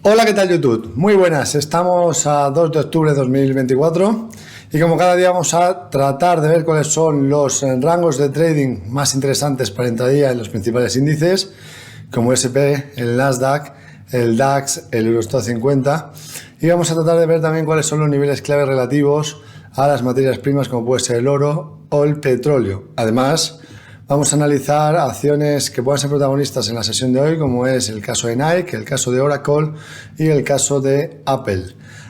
Hola, ¿qué tal YouTube? Muy buenas, estamos a 2 de octubre de 2024 y como cada día vamos a tratar de ver cuáles son los rangos de trading más interesantes para intradía en los principales índices como S&P, el Nasdaq, el DAX, el Eurostoxx 50 y vamos a tratar de ver también cuáles son los niveles clave relativos a las materias primas como puede ser el oro o el petróleo. Además, vamos a analizar acciones que puedan ser protagonistas en la sesión de hoy, como es el caso de Nike, el caso de Oracle y el caso de Apple.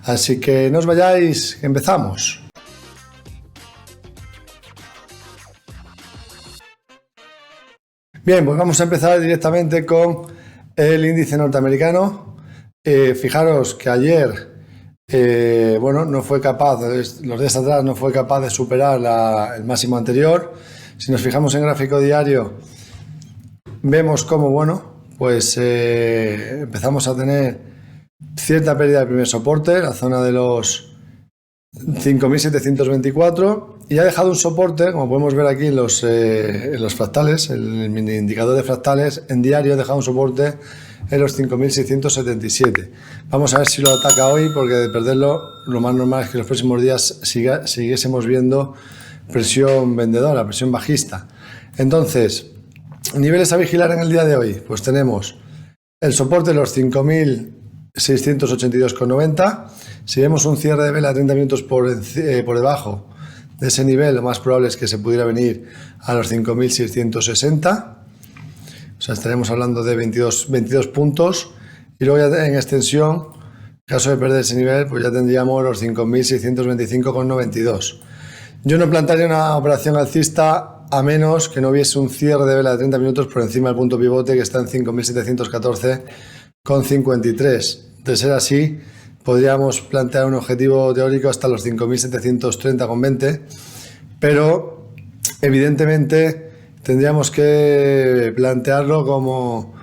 Así que no os vayáis, empezamos. Bien, pues vamos a empezar directamente con el índice norteamericano. Fijaros que ayer, no fue capaz, los días atrás no fue capaz de superar el máximo anterior. Si nos fijamos en gráfico diario, vemos cómo, empezamos a tener cierta pérdida del primer soporte, la zona de los 5.724, y ha dejado un soporte, como podemos ver aquí en los fractales, el mini indicador de fractales, en diario ha dejado un soporte en los 5.677. Vamos a ver si lo ataca hoy, porque de perderlo, lo más normal es que los próximos días siguiésemos viendo presión vendedora, presión bajista. Entonces, niveles a vigilar en el día de hoy, pues tenemos el soporte de los 5.682,90. Si vemos un cierre de vela a 30 minutos por debajo de ese nivel, lo más probable es que se pudiera venir a los 5.660. O sea, estaremos hablando de 22 puntos. Y luego ya en extensión, en caso de perder ese nivel, pues ya tendríamos los 5.625,92. Yo no plantearía una operación alcista a menos que no hubiese un cierre de vela de 30 minutos por encima del punto pivote que está en 5.714,53. De ser así, podríamos plantear un objetivo teórico hasta los 5.730,20, pero evidentemente tendríamos que plantearlo como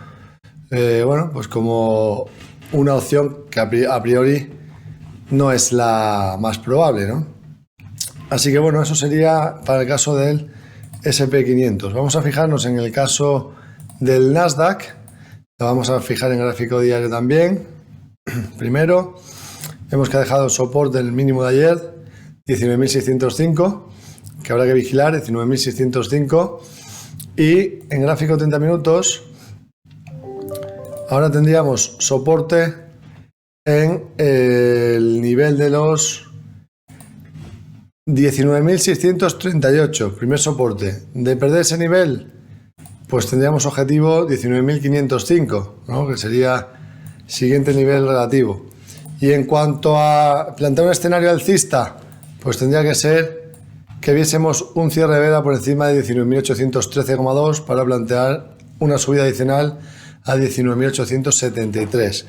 como una opción que a priori no es la más probable, ¿no? Así que eso sería para el caso del S&P 500. Vamos a fijarnos en el caso del Nasdaq. Lo vamos a fijar en gráfico diario también. Primero, vemos que ha dejado el soporte del mínimo de ayer, 19.605, que habrá que vigilar, 19.605. Y en gráfico 30 minutos, ahora tendríamos soporte en el nivel de los 19.638, primer soporte. De perder ese nivel, pues tendríamos objetivo 19.505, ¿no? Que sería siguiente nivel relativo. Y en cuanto a plantear un escenario alcista, pues tendría que ser que viésemos un cierre de vela por encima de 19.813,2 para plantear una subida adicional a 19.873.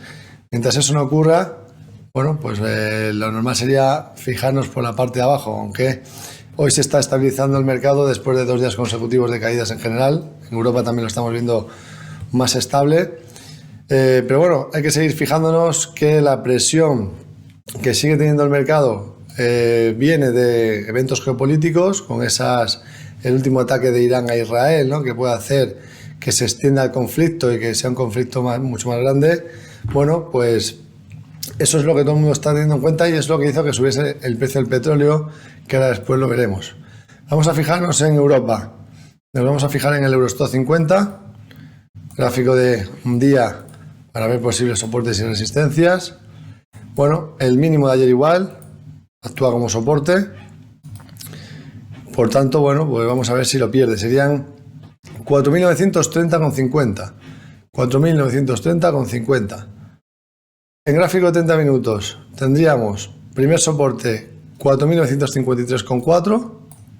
Mientras eso no ocurra, lo normal sería fijarnos por la parte de abajo, aunque hoy se está estabilizando el mercado después de 2 días consecutivos de caídas en general. En Europa también lo estamos viendo más estable. Pero hay que seguir fijándonos que la presión que sigue teniendo el mercado viene de eventos geopolíticos, con el último ataque de Irán a Israel, ¿no? Que puede hacer que se extienda el conflicto y que sea un conflicto mucho más grande. Eso es lo que todo el mundo está teniendo en cuenta y es lo que hizo que subiese el precio del petróleo, que ahora después lo veremos. Vamos a fijarnos en Europa. Nos vamos a fijar en el Eurostoxx 50, gráfico de un día para ver posibles soportes y resistencias. El mínimo de ayer igual actúa como soporte. Por tanto, pues vamos a ver si lo pierde. Serían 4.930,50. 4.930,50. En gráfico de 30 minutos tendríamos primer soporte 4.953,4,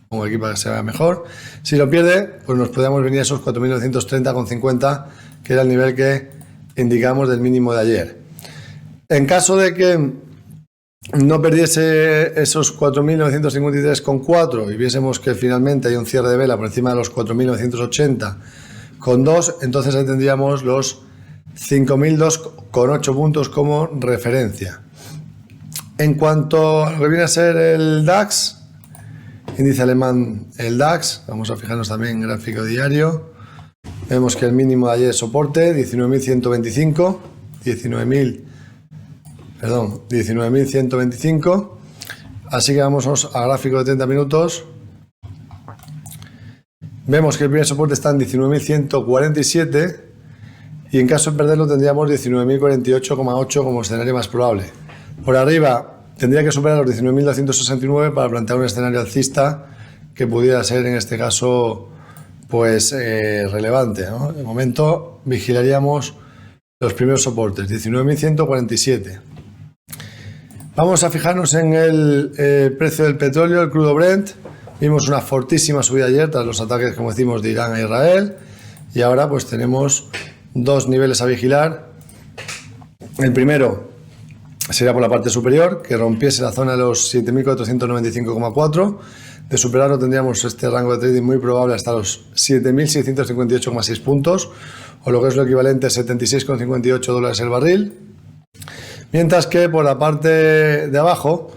pongo aquí para que se vea mejor. Si lo pierde, pues nos podríamos venir a esos 4.930,50, que era el nivel que indicamos del mínimo de ayer. En caso de que no perdiese esos 4.953,4 y viésemos que finalmente hay un cierre de vela por encima de los 4.980,2, entonces ahí tendríamos los 5.002,8 puntos como referencia. En cuanto a lo que viene a ser el DAX, índice alemán, el DAX, vamos a fijarnos también en gráfico diario. Vemos que el mínimo de ayer es soporte, 19.125, 19.000 perdón, 19.125. Así que vamos a gráfico de 30 minutos. Vemos que el primer soporte está en 19.147 y en caso de perderlo tendríamos 19.048,8 como escenario más probable. Por arriba tendría que superar los 19.269 para plantear un escenario alcista que pudiera ser en este caso pues relevante, ¿no? De momento vigilaríamos los primeros soportes, 19.147. Vamos a fijarnos en el precio del petróleo, el crudo Brent. Vimos una fortísima subida ayer tras los ataques, como decimos, de Irán a Israel. Y ahora pues tenemos dos niveles a vigilar. El primero sería por la parte superior, que rompiese la zona de los 7.495,4. De superarlo tendríamos este rango de trading muy probable hasta los 7.658,6 puntos, o lo que es lo equivalente a 76,58 dólares el barril. Mientras que por la parte de abajo,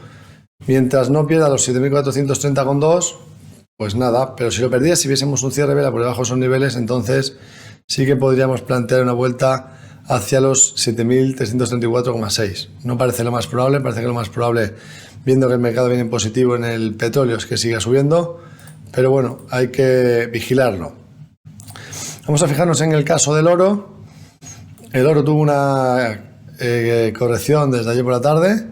mientras no pierda los 7.430,2, pues nada, pero si lo perdía, si viésemos un cierre vela por debajo de esos niveles, entonces sí que podríamos plantear una vuelta hacia los 7.334,6. No parece lo más probable, parece que lo más probable, viendo que el mercado viene en positivo en el petróleo, es que siga subiendo, pero bueno, hay que vigilarlo. Vamos a fijarnos en el caso del oro. El oro tuvo una corrección desde ayer por la tarde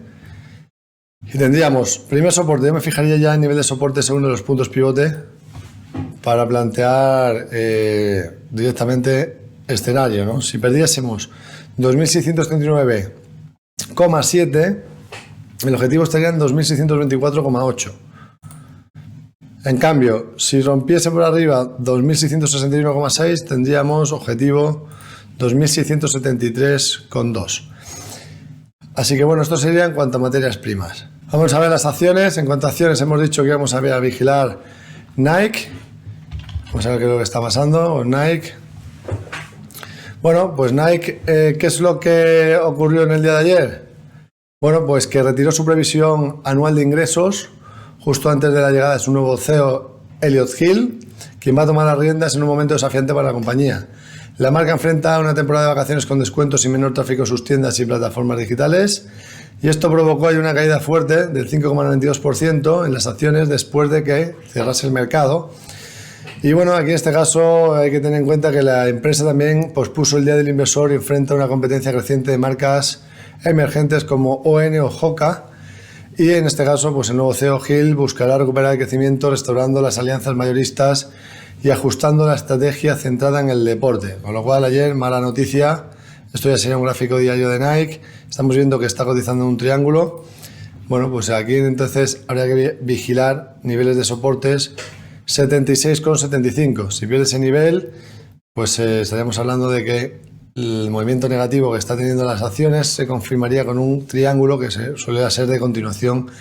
y tendríamos primer soporte. Yo me fijaría ya en nivel de soporte según los puntos pivote para plantear directamente escenario, ¿no? Si perdiésemos 2.639,7, el objetivo estaría en 2.624,8. En cambio, si rompiese por arriba 2.661,6, tendríamos objetivo 2.673,2. Así que bueno, esto sería en cuanto a materias primas. Vamos a ver las acciones. En cuanto a acciones, hemos dicho que vamos a vigilar Nike. Vamos a ver qué es lo que está pasando con Nike. Bueno, pues Nike, ¿qué es lo que ocurrió en el día de ayer? Bueno, pues que retiró su previsión anual de ingresos justo antes de la llegada de su nuevo CEO, Elliot Hill, quien va a tomar las riendas en un momento desafiante para la compañía. La marca enfrenta una temporada de vacaciones con descuentos y menor tráfico en sus tiendas y plataformas digitales, y esto provocó ahí una caída fuerte del 5,92% en las acciones después de que cerrase el mercado. Y bueno, aquí en este caso hay que tener en cuenta que la empresa también pospuso el Día del Inversor y enfrenta una competencia creciente de marcas emergentes como ON o Hoka. Y en este caso, pues el nuevo CEO Hill buscará recuperar el crecimiento restaurando las alianzas mayoristas y ajustando la estrategia centrada en el deporte. Con lo cual ayer, mala noticia, esto ya sería un gráfico diario de Nike, estamos viendo que está cotizando en un triángulo. Bueno, pues aquí entonces habría que vigilar niveles de soportes 76,75. Si pierde ese nivel, pues estaríamos hablando de que el movimiento negativo que está teniendo las acciones se confirmaría con un triángulo que suele ser de continuación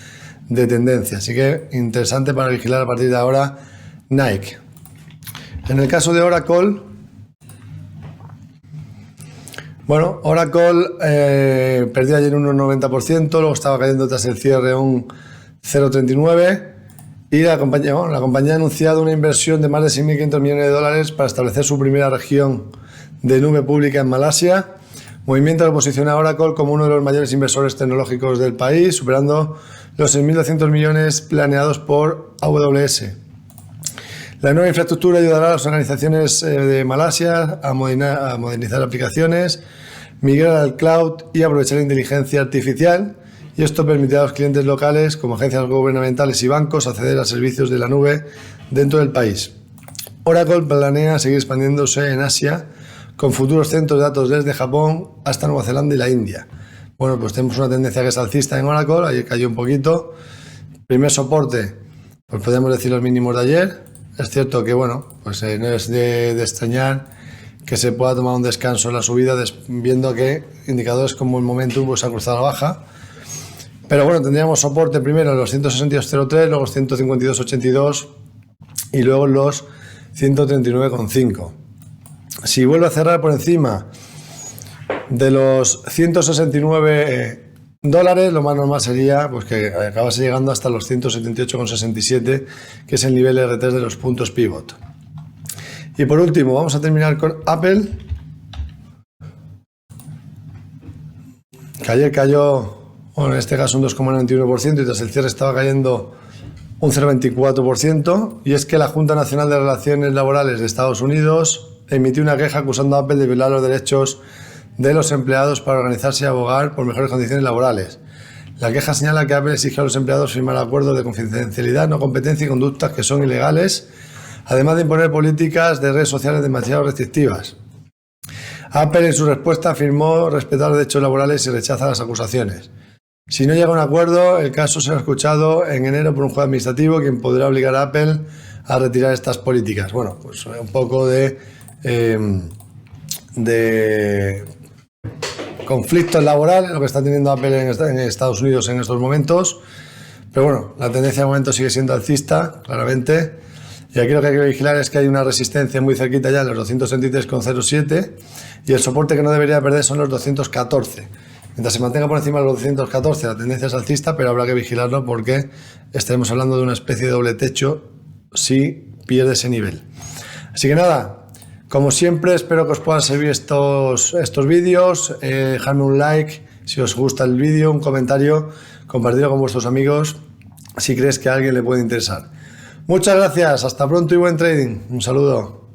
de tendencia. Así que interesante para vigilar a partir de ahora Nike. En el caso de Oracle, bueno, Oracle perdió ayer un 90%, luego estaba cayendo tras el cierre un 0,39%, y la compañía ha anunciado una inversión de más de 6.500 millones de dólares para establecer su primera región de nube pública en Malasia, movimiento que posiciona a Oracle como uno de los mayores inversores tecnológicos del país, superando los 6.200 millones planeados por AWS. La nueva infraestructura ayudará a las organizaciones de Malasia a modernizar aplicaciones, migrar al cloud y aprovechar la inteligencia artificial, y esto permitirá a los clientes locales, como agencias gubernamentales y bancos, acceder a servicios de la nube dentro del país. Oracle planea seguir expandiéndose en Asia, con futuros centros de datos desde Japón hasta Nueva Zelanda y la India. Bueno, pues tenemos una tendencia que es alcista en Oracle, ayer cayó un poquito. Primer soporte, pues podemos decir los mínimos de ayer. Es cierto que, bueno, pues no es de extrañar que se pueda tomar un descanso en la subida, viendo que indicadores como el Momentum pues ha cruzado a la baja. Pero bueno, tendríamos soporte primero en los 162,03, luego los 152,82 y luego los 139,5. Si vuelve a cerrar por encima de los 169 dólares, lo más normal sería pues que acabase llegando hasta los 178,67, que es el nivel R3 de los puntos pivot. Y por último, vamos a terminar con Apple, que ayer cayó bueno, en este caso un 2,91%, y tras el cierre estaba cayendo un 0,24%, y es que la Junta Nacional de Relaciones Laborales de Estados Unidos emitió una queja acusando a Apple de violar los derechos de los empleados para organizarse y abogar por mejores condiciones laborales. La queja señala que Apple exige a los empleados firmar acuerdos de confidencialidad, no competencia y conductas que son ilegales, además de imponer políticas de redes sociales demasiado restrictivas. Apple en su respuesta afirmó respetar los derechos laborales y rechaza las acusaciones. Si no llega a un acuerdo, el caso será escuchado en enero por un juez administrativo, quien podrá obligar a Apple a retirar estas políticas. Bueno, pues un poco de conflictos laborales, lo que está teniendo Apple en Estados Unidos en estos momentos. Pero bueno, la tendencia de momento sigue siendo alcista, claramente. Y aquí lo que hay que vigilar es que hay una resistencia muy cerquita ya en los 233,07, y el soporte que no debería perder son los 214. Mientras se mantenga por encima de los 214, la tendencia es alcista, pero habrá que vigilarlo porque estaremos hablando de una especie de doble techo si pierde ese nivel. Así que nada, como siempre, espero que os puedan servir estos vídeos. Dejadme un like si os gusta el vídeo, un comentario, compartirlo con vuestros amigos si crees que a alguien le puede interesar. Muchas gracias, hasta pronto y buen trading. Un saludo.